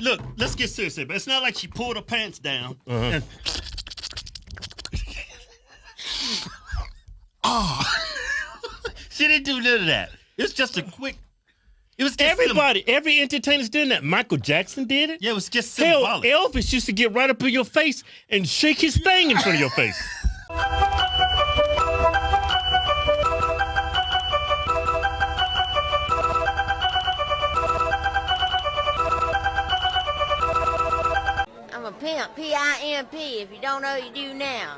Look, let's get serious here, but it's not like she pulled her pants down and... She didn't do none of that. It's just a quick... It was every entertainer's doing that. Michael Jackson did it. Yeah, it was just symbolic. Hell, Elvis used to get right up in your face and shake his thing in front of your face. I'm a pimp, P-I-M-P. If you don't know, you do now.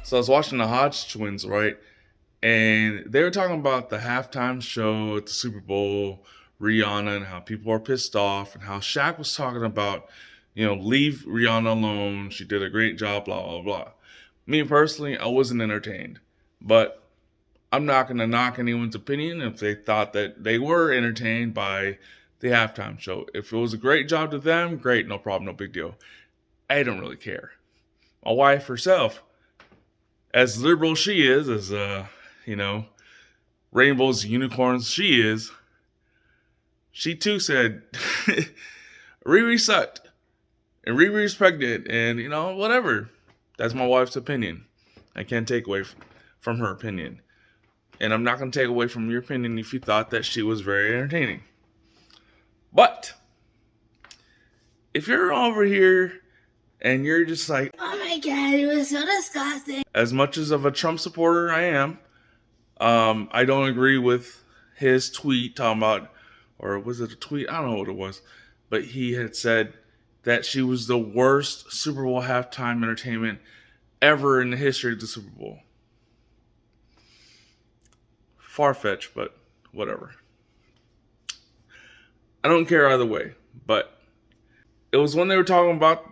So I was watching the Hodge twins, right? And they were talking about the halftime show at the Super Bowl, Rihanna, and how people are pissed off, and how Shaq was talking about, leave Rihanna alone. She did a great job, blah, blah, blah. Me personally, I wasn't entertained. But I'm not going to knock anyone's opinion if they thought that they were entertained by the halftime show. If it was a great job to them, great, no problem, no big deal. I don't really care. My wife herself, as liberal she is, as, rainbows, unicorns she is, she too said, Riri sucked, and Riri's pregnant, and, whatever. That's my wife's opinion. I can't take away from her opinion. And I'm not going to take away from your opinion if you thought that she was very entertaining. But if you're over here and you're just like, oh my God, it was so disgusting. As much as of a Trump supporter I am, I don't agree with his tweet talking about, or was it a tweet? I don't know what it was. But he had said that she was the worst Super Bowl halftime entertainment ever in the history of the Super Bowl. Far-fetched, but whatever. I don't care either way. But it was when they were talking about,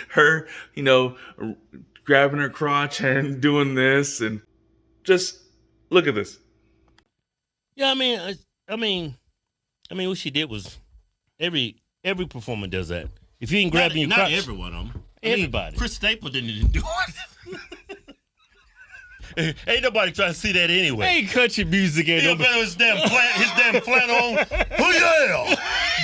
her, grabbing her crotch and doing this, and just look at this. Yeah, I mean, what she did was every performer does that. If you ain't grabbing your crotch, not every one of them. Everybody. Chris Stapleton didn't do it. Ain't nobody trying to see that anyway. Ain't country music. Ain't nobody with his damn flannel on. Oh yeah!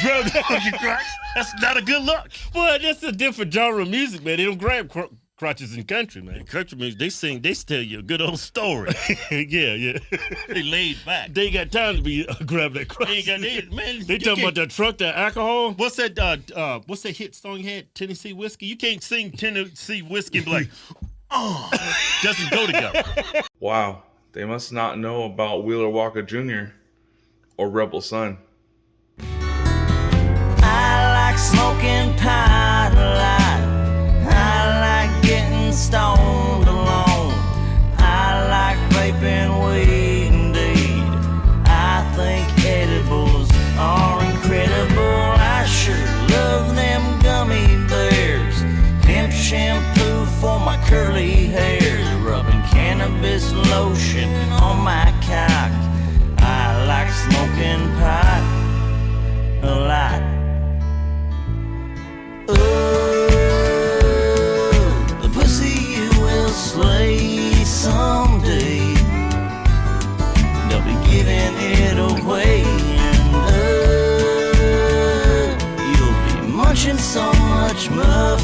Grab your crotch. That's not a good look. Well, that's a different genre of music, man. They don't grab crotches in country, man. Country music, they tell you a good old story. yeah. They laid back. They ain't got time to be grab that crotch. They talking about that truck, that alcohol. What's that hit song you had? Tennessee Whiskey. You can't sing Tennessee Whiskey and be like, doesn't go together. Wow, they must not know about Wheeler Walker Jr. or Rebel Son. I like smoking pot a lot. I like getting stoned alone. I like vaping weed indeed. I think edibles are incredible. I sure love them gummy bears. Pimp shampoo for my curly hairs. Rubbing cannabis lotion on my cock. I like smoking pot a lot. The pussy you will slay someday. They'll be giving it away, and you'll be munching so much muff.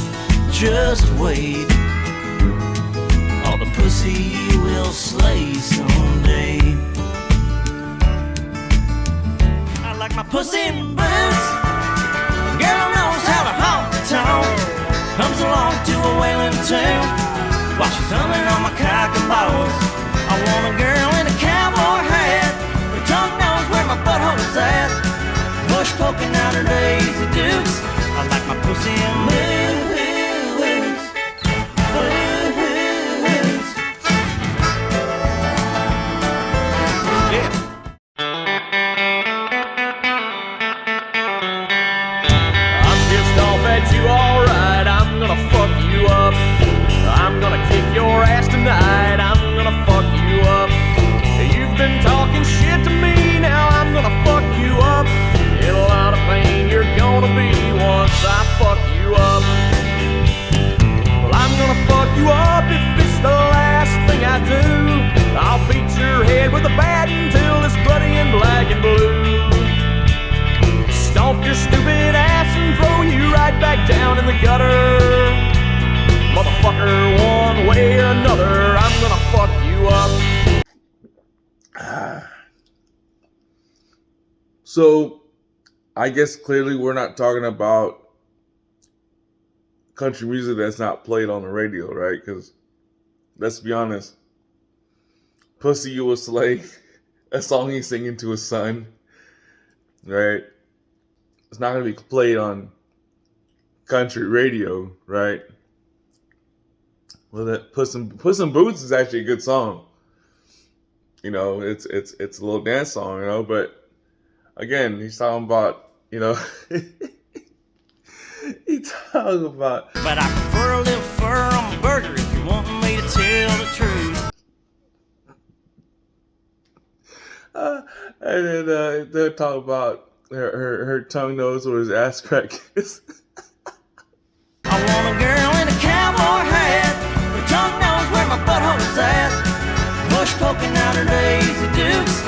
Just wait. All the pussy you will slay someday. I like my pussy in boots. Girl knows how to honk the tone. Comes along to a wailing tune while she's humming on my cock and balls. I want a girl in a cowboy hat. Her tongue knows where my butthole's at. Bush poking out her Daisy Dukes. I like my pussy in boots. motherfucker. One way or another, I'm gonna fuck you up. So, I guess clearly we're not talking about country music that's not played on the radio, right? Because let's be honest, Pussy You a Slay, a song he's singing to his son, right? It's not going to be played on country radio, right? Well, that Puss in Boots is actually a good song. You know, it's a little dance song, you know, but again, he's talking about, you know, he's talking about. But I prefer a little fur on my burger if you want me to tell the truth. And then they'll talk about her tongue knows where his ass crack is. I want a girl in a cowboy hat. Her tongue knows where my butthole's at. Bush poking out her Daisy Dukes.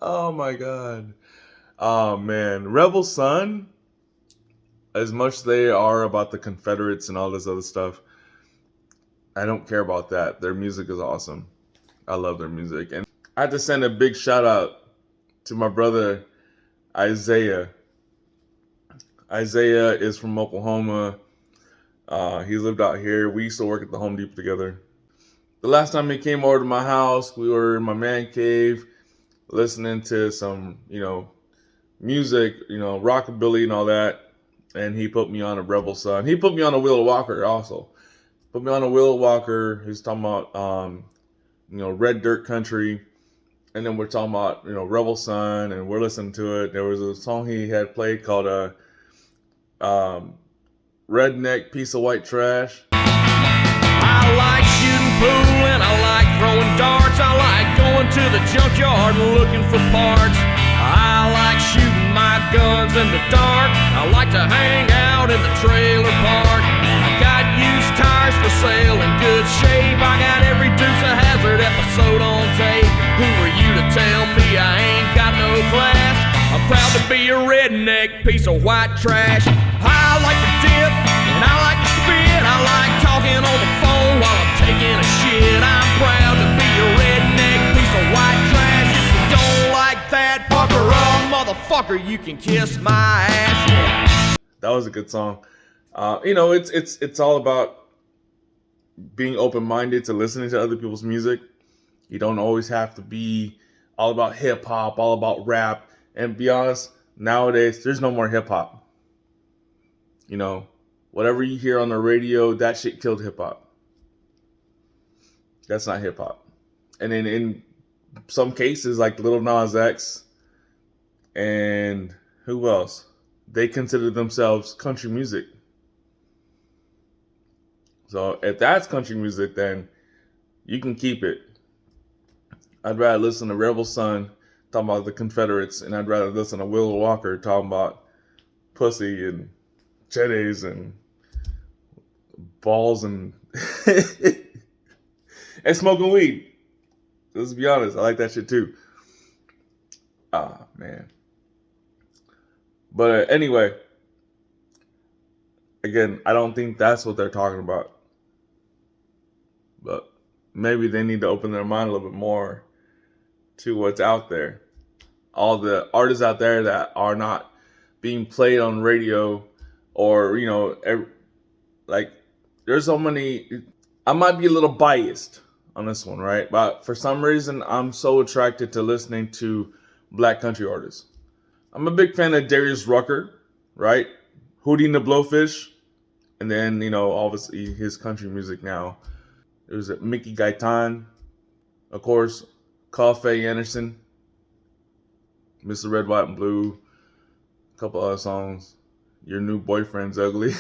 Oh my God. Oh man. Rebel Son, as much as they are about the Confederates and all this other stuff, I don't care about that. Their music is awesome. I love their music. And I have to send a big shout out to my brother Isaiah. Isaiah is from Oklahoma. He lived out here. We used to work at the Home Depot together. The last time he came over to my house, we were in my man cave listening to some, you know, music, you know, rockabilly and all that. And he put me on a Rebel Son. He put me on a Wheeler Walker also. Put me on a Wheeler Walker. He's talking about, you know, Red Dirt Country. And then we're talking about, you know, Rebel Son, and we're listening to it. There was a song he had played called Redneck Piece of White Trash. I like shooting pool and I like throwing darts. I like going to the junkyard and looking for parts. I like shooting my guns in the dark. I like to hang out in the trailer park. I got used tires for sale in good shape. I got every Dukes of Hazzard episode on tape. Who are you to tell me I ain't got no class? I'm proud to be a redneck piece of white trash. I like to dip and I like to spit. I like talking on the phone while I'm taking a shit. I'm proud to be a redneck piece of white trash. If you don't like that, fucker up, motherfucker, you can kiss my ass. That was a good song. You know, it's all about being open-minded to listening to other people's music. You don't always have to be all about hip-hop, all about rap. And be honest, nowadays, there's no more hip-hop. You know, whatever you hear on the radio, that shit killed hip-hop. That's not hip-hop. And then in some cases, like Lil Nas X and who else? They consider themselves country music. So if that's country music, then you can keep it. I'd rather listen to Rebel Son talking about the Confederates, and I'd rather listen to Wheeler Walker talking about pussy and titties and balls and and smoking weed. Let's be honest, I like that shit too. Ah, man. But anyway, again, I don't think that's what they're talking about. But maybe they need to open their mind a little bit more to what's out there. All the artists out there that are not being played on radio, or, you know, like, there's so many. I might be a little biased on this one, right? But for some reason, I'm so attracted to listening to black country artists. I'm a big fan of Darius Rucker, right? Hootie and the Blowfish. And then, you know, obviously his country music now. There's Mickey Gaitan, of course, Coffee Anderson, Mr. Red, White, and Blue, a couple other songs. Your New Boyfriend's Ugly.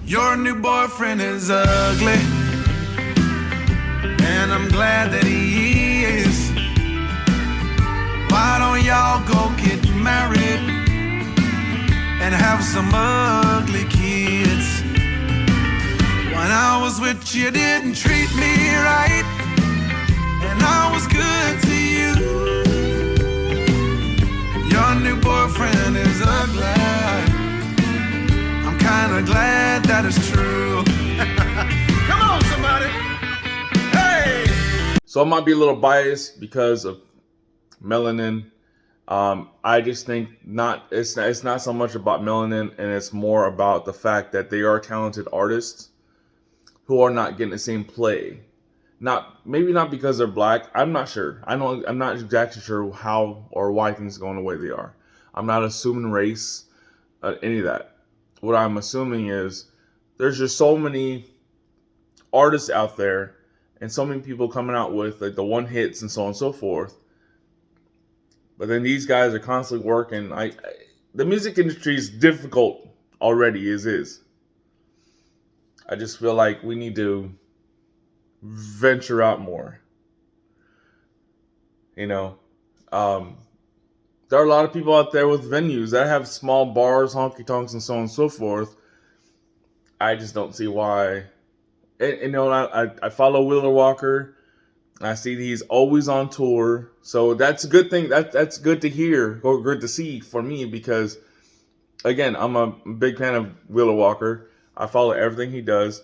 Your new boyfriend is ugly, and I'm glad that he is. Why don't y'all go get married and have some ugly kids? When I was with you, didn't treat me right, and I was good to you. Your new boyfriend is ugly. I'm kinda glad that that is true. Come on, somebody. Hey! So I might be a little biased because of melanin. I just think it's not so much about melanin, and it's more about the fact that they are talented artists who are not getting the same play. Maybe not because they're black. I'm not sure. I'm not exactly sure how or why things are going the way they are. I'm not assuming race, any of that. What I'm assuming is there's just so many artists out there and so many people coming out with like the one hits and so on and so forth. But then these guys are constantly working. The music industry is difficult already as is. I just feel like we need to venture out more. You know, there are a lot of people out there with venues that have small bars, honky tonks, and so on and so forth. I just don't see why. And you know, I follow Wheeler Walker. I see he's always on tour, so that's a good thing. That's good to hear or good to see for me because, again, I'm a big fan of Wheeler Walker. I follow everything he does,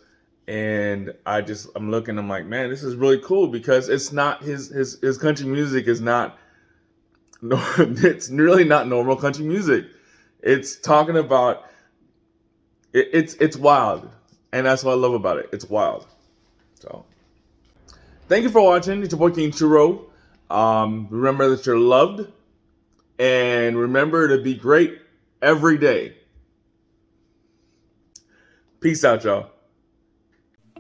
and I'm looking. I'm like, man, this is really cool because it's not his country music is not. It's really not normal country music. It's talking about. It's wild, and that's what I love about it. It's wild. So. Thank you for watching. It's your boy King Churro. Remember that you're loved. And remember to be great every day. Peace out, y'all.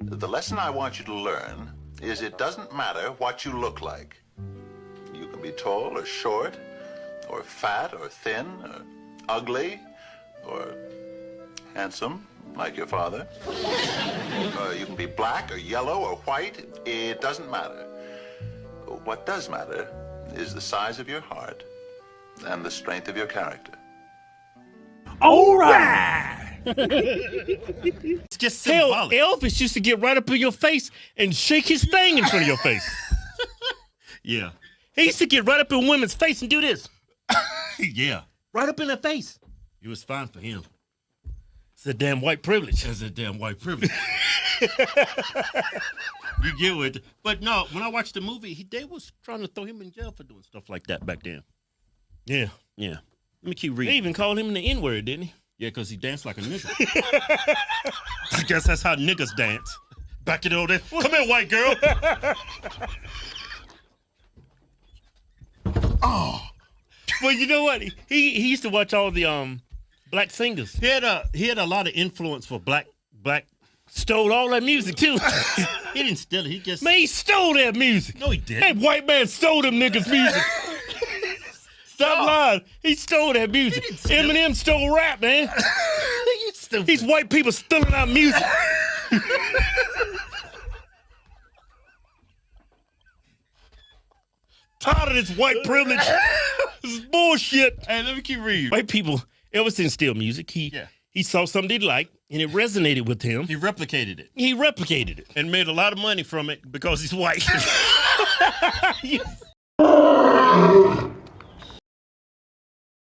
The lesson I want you to learn is it doesn't matter what you look like. You can be tall or short, or fat or thin, or ugly, or handsome, like your father. You can be black or yellow or white. It doesn't matter. What does matter is the size of your heart and the strength of your character. All right. It's just Hell, symbolic. Elvis used to get right up in your face and shake his thing in front of your face. Yeah. He used to get right up in women's face and do this. Yeah. Right up in their face. It was fine for him. It's a damn white privilege. That's a damn white privilege. You get it. But no, when I watched the movie, they was trying to throw him in jail for doing stuff like that back then. Yeah. Yeah. Let me keep They reading. even called him the N-word, didn't he? Yeah, because he danced like a nigga. I guess that's how niggas dance. Back it over there. Come here, white girl. Oh. Well, you know what? He used to watch all the black singers. He had a lot of influence for black. Stole all that music, too. He didn't steal it. He just. Man, he stole that music. No, he didn't. That white man stole them niggas' music. Stop lying. He stole that music. Eminem stole rap, man. You stupid. These white people stealing our music. Tired of this white privilege. This is bullshit. Hey, let me keep reading. White people, Elvis didn't steal music. He saw something he liked, and it resonated with him. He replicated it. He replicated it. And made a lot of money from it because he's white.